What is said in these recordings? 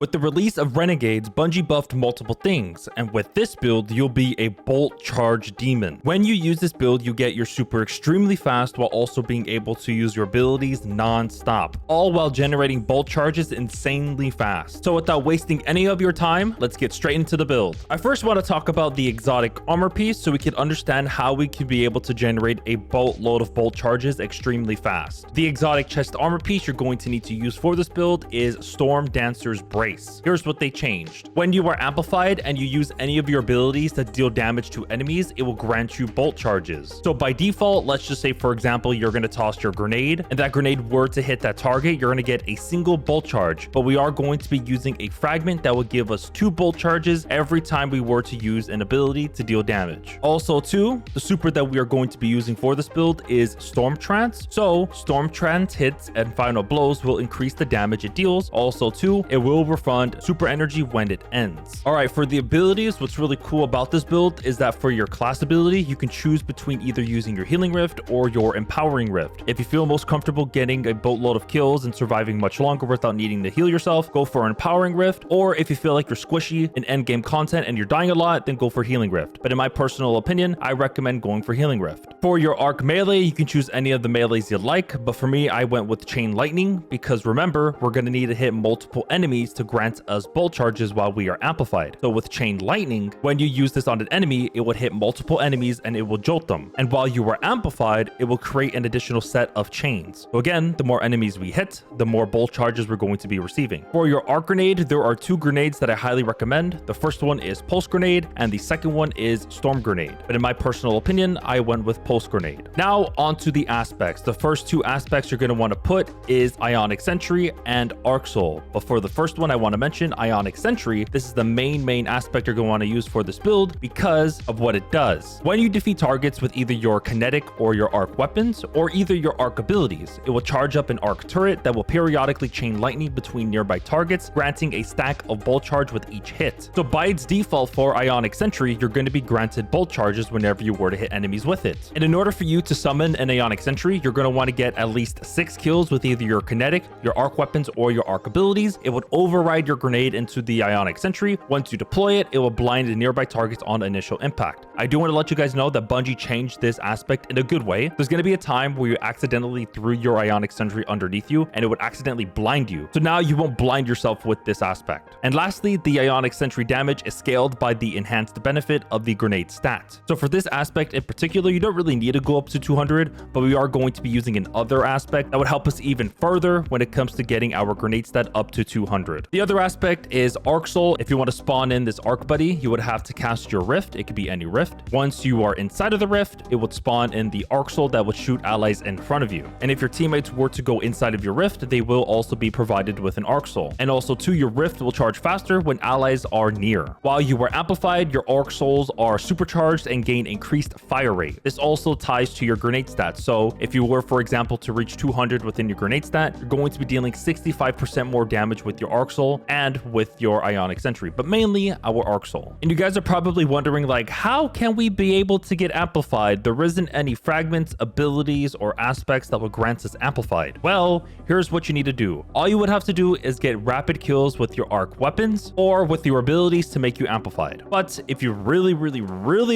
With the release of Renegades, Bungie buffed multiple things, and with this build, you'll be a Bolt Charge Demon. When you use this build, you get your super extremely fast while also being able to use your abilities non-stop, all while generating Bolt Charges insanely fast. So without wasting any of your time, let's get straight into the build. I first want to talk about the exotic armor piece so we can understand how we can be able to generate a boatload of Bolt Charges extremely fast. The exotic chest armor piece you're going to need to use for this build is Storm Dancer's Brace. Here's what they changed. When you are amplified and you use any of your abilities that deal damage to enemies, it will grant you bolt charges. So by default, let's just say, for example, you're going to toss your grenade and that grenade were to hit that target, you're going to get a single bolt charge, but we are going to be using a fragment that will give us 2 bolt charges every time we were to use an ability to deal damage. Also too, the super that we are going to be using for this build is Storm Trance. So Storm Trance hits and final blows will increase the damage it deals. Also too, it will refund super energy when it ends. All right, for the abilities, what's really cool about this build is that for your class ability, you can choose between either using your healing rift or your empowering rift. If you feel most comfortable getting a boatload of kills and surviving much longer without needing to heal yourself, go for an empowering rift. Or if you feel like you're squishy in end game content and you're dying a lot, then go for healing rift. But in my personal opinion, I recommend going for healing rift. For your arc melee, you can choose any of the melees you like, but for me, I went with chain lightning because remember, we're going to need to hit multiple enemies to grant us bolt charges while we are amplified. So with chain lightning, when you use this on an enemy, it would hit multiple enemies and it will jolt them. And while you are amplified, it will create an additional set of chains. So again, the more enemies we hit, the more bolt charges we're going to be receiving. For your arc grenade, there are 2 grenades that I highly recommend. The first one is Pulse Grenade and the second one is Storm Grenade. But in my personal opinion, I went with Pulse Grenade. Now onto the aspects. The first 2 aspects you're going to want to put is Ionic Sentry and Arc Soul. But for the first one I want to mention, Ionic Sentry, this is the main aspect you're going to want to use for this build because of what it does. When you defeat targets with either your kinetic or your arc weapons or either your arc abilities, it will charge up an arc turret that will periodically chain lightning between nearby targets, granting a stack of bolt charge with each hit. So by its default for Ionic Sentry, you're going to be granted bolt charges whenever you were to hit enemies with it. And in order for you to summon an Ionic Sentry, you're going to want to get at least 6 kills with either your kinetic, your arc weapons, or your arc abilities. It would override your grenade into the Ionic Sentry. Once you deploy it, it will blind the nearby targets on initial impact. I do want to let you guys know that Bungie changed this aspect in a good way. There's going to be a time where you accidentally threw your Ionic Sentry underneath you and it would accidentally blind you. So now you won't blind yourself with this aspect. And lastly, the Ionic Sentry damage is scaled by the enhanced benefit of the grenade stat. So for this aspect in particular, you don't really need to go up to 200, but we are going to be using another aspect that would help us even further when it comes to getting our grenade stat up to 200. The other aspect is Arc Soul. If you want to spawn in this arc buddy, you would have to cast your rift. It could be any rift. Once you are inside of the rift, it would spawn in the Arc Soul that would shoot allies in front of you. And if your teammates were to go inside of your rift, they will also be provided with an Arc Soul. And also too, your rift will charge faster when allies are near. While you are amplified, your Arc Souls are supercharged and gain increased fire rate. This also ties to your grenade stats. So if you were, for example, to reach 200 within your grenade stat, you're going to be dealing 65% more damage with your Arc Soul and with your Ionic Sentry, but mainly our Arc Soul. And you guys are probably wondering, like, how can we be able to get amplified? There isn't any fragments, abilities, or aspects that will grant us amplified. Well, here's what you need to do. All you would have to do is get rapid kills with your arc weapons or with your abilities to make you amplified. But if you really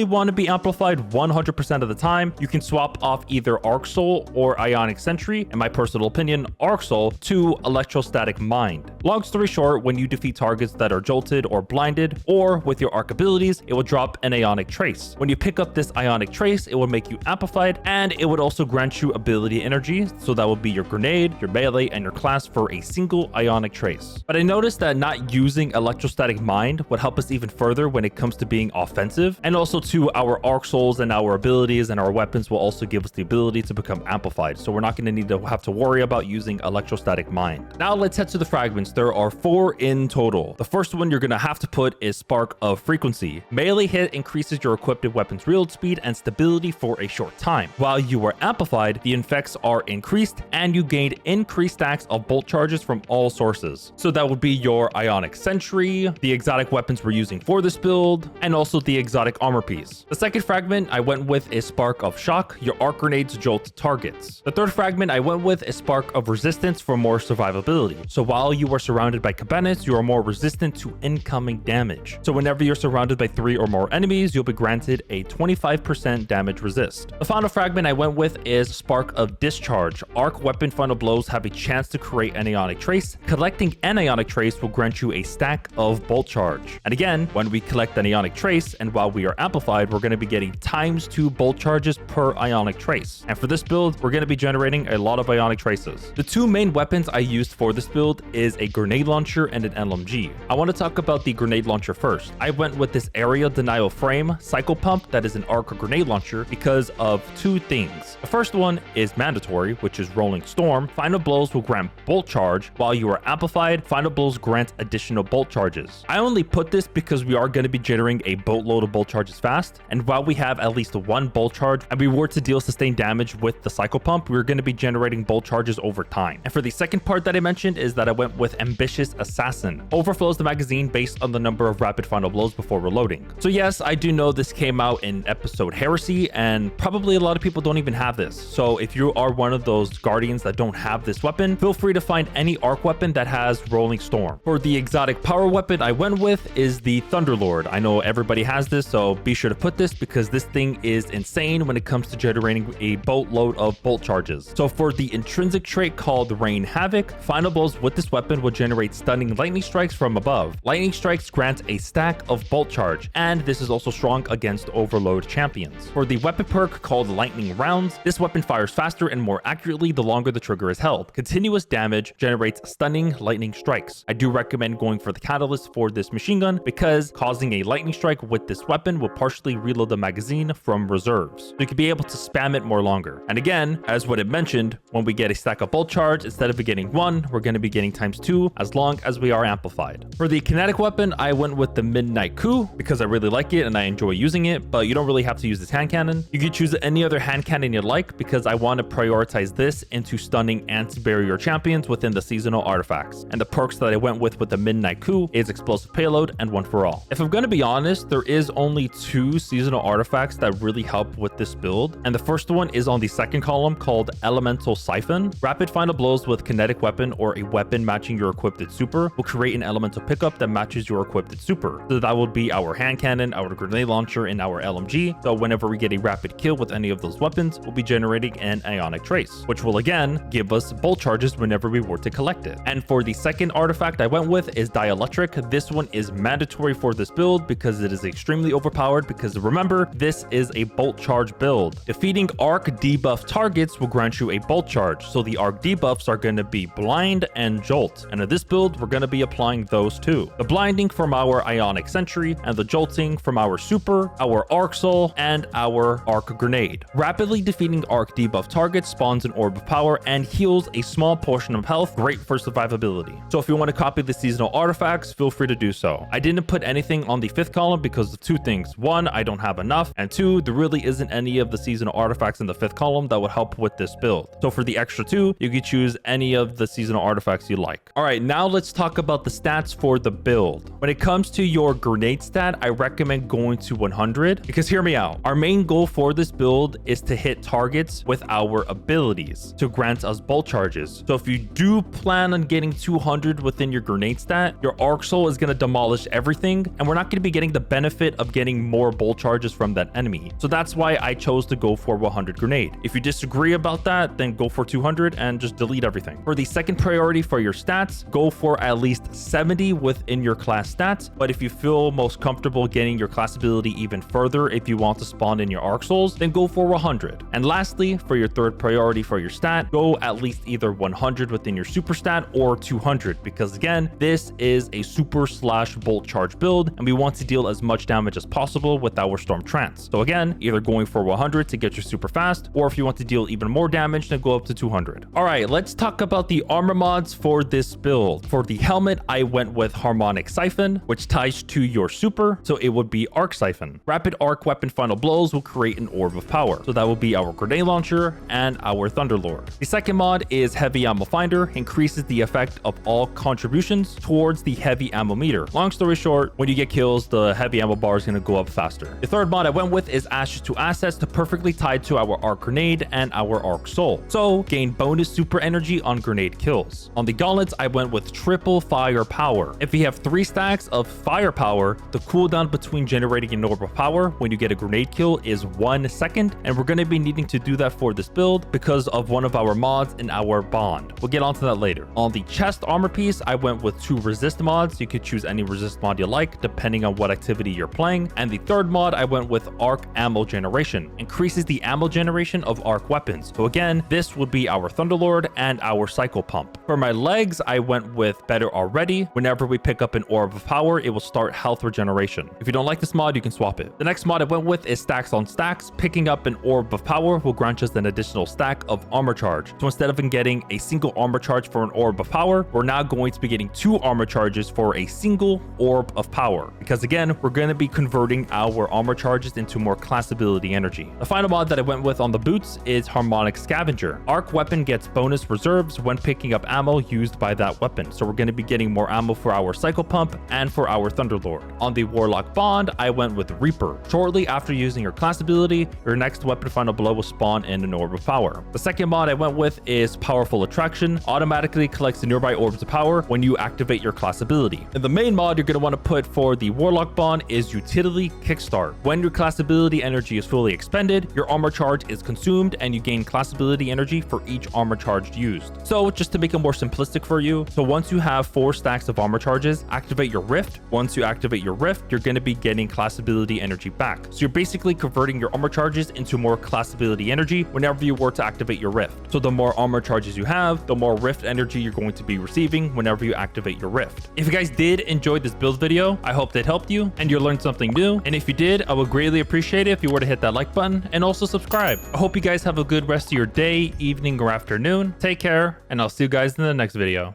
want to be amplified 100% of the time, you can swap off either Arc Soul or Ionic Sentry, in my personal opinion, Arc Soul, to Electrostatic Mind. Long story short, when you defeat targets that are jolted or blinded, or with your arc abilities, it will drop an Ionic Trace. When you pick up this Ionic Trace, it will make you amplified, and it would also grant you ability energy, so that would be your grenade, your melee, and your class for a single Ionic Trace. But I noticed that not using Electrostatic Mind would help us even further when it comes to being offensive, and also too, our Arc Souls and our abilities and our weapons will also give us the ability to become amplified, so we're not going to need to have to worry about using Electrostatic Mind. Now let's head to the fragments. There are 4 in total. The first one you're going to have to put is Spark of Frequency. Melee hit increases your equipped weapon's reload speed and stability for a short time. While you are amplified, the effects are increased and you gained increased stacks of bolt charges from all sources. So that would be your Ionic Sentry, the exotic weapons we're using for this build, and also the exotic armor piece. The second fragment I went with is Spark of Shock. Your arc grenades jolt targets. The third fragment I went with is Spark of Resistance for more survivability. So while you are surrounded by like cabinets, you are more resistant to incoming damage. So whenever you're surrounded by 3 or more enemies, you'll be granted a 25% damage resist. The final fragment I went with is Spark of Discharge. Arc weapon final blows have a chance to create an Ionic Trace. Collecting an Ionic Trace will grant you a stack of Bolt Charge. And again, when we collect an Ionic Trace and while we are amplified, we're going to be getting ×2 Bolt Charges per Ionic Trace. And for this build, we're going to be generating a lot of Ionic Traces. The 2 main weapons I used for this build is a grenade launcher and an LMG. I want to talk about the grenade launcher first. I went with this area denial frame cycle pump that is an arc grenade launcher because of 2 things. The first one is mandatory, which is Rolling Storm. Final blows will grant Bolt Charge. While you are amplified, final blows grant additional Bolt Charges. I only put this because we are going to be generating a boatload of Bolt Charges fast, and while we have at least 1 Bolt Charge and we were to deal sustained damage with the cycle pump, we're going to be generating Bolt Charges over time. And for the second part that I mentioned is that I went with Ambitious Assassin. Overflows the magazine based on the number of rapid final blows before reloading. So yes, I do know this came out in episode Heresy, and probably a lot of people don't even have this. So if you are one of those guardians that don't have this weapon, feel free to find any arc weapon that has Rolling Storm. For the exotic power weapon I went with is the Thunderlord. I know everybody has this, so be sure to put this because this thing is insane when it comes to generating a boatload of Bolt Charges. So for the intrinsic trait called Rain Havoc, final blows with this weapon will generate stunning lightning strikes from above. Lightning strikes grant a stack of Bolt Charge, and this is also strong against overload champions. For the weapon perk called Lightning Rounds, this weapon fires faster and more accurately the longer the trigger is held. Continuous damage generates stunning lightning strikes. I do recommend going for the catalyst for this machine gun because causing a lightning strike with this weapon will partially reload the magazine from reserves. So you can be able to spam it more longer. And again, as what it mentioned, when we get a stack of Bolt Charge, instead of getting 1, we're going to be getting ×2 as long as we are amplified. For the kinetic weapon, I went with the Midnight Coup because I really like it and I enjoy using it, but you don't really have to use this hand cannon. You can choose any other hand cannon you like because I want to prioritize this into stunning anti-barrier champions within the seasonal artifacts. And the perks that I went with the Midnight Coup is explosive payload and one for all. If I'm going to be honest, there is only 2 seasonal artifacts that really help with this build, and the first one is on the second column called Elemental Siphon. Rapid final blows with kinetic weapon or a weapon matching your equipped super will create an elemental pickup that matches your equipped super. So that would be our hand cannon, our grenade launcher, and our LMG. So whenever we get a rapid kill with any of those weapons, we'll be generating an Ionic Trace, which will again give us Bolt Charges whenever we were to collect it. And for the second artifact I went with is Dielectric. This one is mandatory for this build because it is extremely overpowered, because remember, this is a Bolt Charge build. Defeating arc debuff targets will grant you a Bolt Charge. So the arc debuffs are going to be Blind and Jolt. And in this build, we're going to be applying those 2. The blinding from our Ionic Sentry and the jolting from our super, our Arc Soul, and our Arc Grenade. Rapidly defeating arc debuff targets spawns an orb of power and heals a small portion of health, great for survivability. So if you want to copy the seasonal artifacts, feel free to do so. I didn't put anything on the 5th column because of 2 things. 1, I don't have enough, and 2, there really isn't any of the seasonal artifacts in the 5th column that would help with this build. So for the extra 2, you can choose any of the seasonal artifacts you like. All right, now let's talk about the stats for the build. When it comes to your grenade stat, I recommend going to 100 because hear me out. Our main goal for this build is to hit targets with our abilities to grant us Bolt Charges. So if you do plan on getting 200 within your grenade stat, your Arc Soul is going to demolish everything, and we're not going to be getting the benefit of getting more Bolt Charges from that enemy. So that's why I chose to go for 100 grenade. If you disagree about that, then go for 200 and just delete everything. For the second priority for your stats, go for at least 70 within your class stats. But if you feel most comfortable getting your class ability even further, if you want to spawn in your Arc Souls, then go for 100. And lastly, for your third priority for your stat, go at least either 100 within your super stat or 200, because again, this is a super / Bolt Charge build, and we want to deal as much damage as possible with our Storm Trance. So again, either going for 100 to get your super fast, or if you want to deal even more damage, then go up to 200. All right, let's talk about the armor mods for this build. For the helmet, I went with Harmonic Siphon, which ties to your super, so it would be Arc Siphon. Rapid arc weapon final blows will create an orb of power, so that will be our grenade launcher and our Thunderlord. The second mod is Heavy Ammo Finder, increases the effect of all contributions towards the heavy ammo meter. Long story short, when you get kills, the heavy ammo bar is going to go up faster. The third mod I went with is Ashes to Assets, to perfectly tied to our Arc Grenade and our Arc Soul, so gain bonus super energy on grenade kills. On the gauntlets, I went with triple firepower. If you have 3 stacks of firepower, the cooldown between generating an orb of power when you get a grenade kill is 1 second, and we're going to be needing to do that for this build because of one of our mods in our bond. We'll get onto that later. On the chest armor piece, I went with 2 resist mods. You could choose any resist mod you like depending on what activity you're playing. And the third mod, I went with arc ammo generation. Increases the ammo generation of arc weapons. So again, this would be our Thunderlord and our cycle pump. For my legs, I went with better already. Whenever we pick up an orb of power, it will start health regeneration. If you don't like this mod, you can swap it. The next mod I went with is stacks on stacks. Picking up an orb of power will grant us an additional stack of armor charge. So instead of getting a single armor charge for an orb of power, we're now going to be getting 2 armor charges for a single orb of power. Because again, we're going to be converting our armor charges into more class ability energy. The final mod that I went with on the boots is Harmonic Scavenger. Arc weapon gets bonus reserves when picking up ammo used by that weapon. So we're going to be getting more ammo for our cycle pump and for our Thunderlord. On the Warlock bond, I went with Reaper. Shortly after using your class ability, your next weapon final blow will spawn in an orb of power. The second mod I went with is Powerful Attraction. Automatically collects the nearby orbs of power when you activate your class ability. And the main mod you're going to want to put for the Warlock bond is Utility Kickstart. When your class ability energy is fully expended, your armor charge is consumed and you gain class ability energy for each armor charge used. So just to make it more simplistic for you, so once you have 4 stacks of armor charges, activate your Rift. Once you activate your Rift, you're going to be getting class ability energy back. So you're basically converting your armor charges into more class ability energy whenever you were to activate your Rift. So the more armor charges you have, the more Rift energy you're going to be receiving whenever you activate your Rift. If you guys did enjoy this build video, I hope that helped you and you learned something new. And if you did, I would greatly appreciate it if you were to hit that like button and also subscribe. I hope you guys have a good rest of your day, evening, or afternoon. Take care, and I'll see you guys in the next video.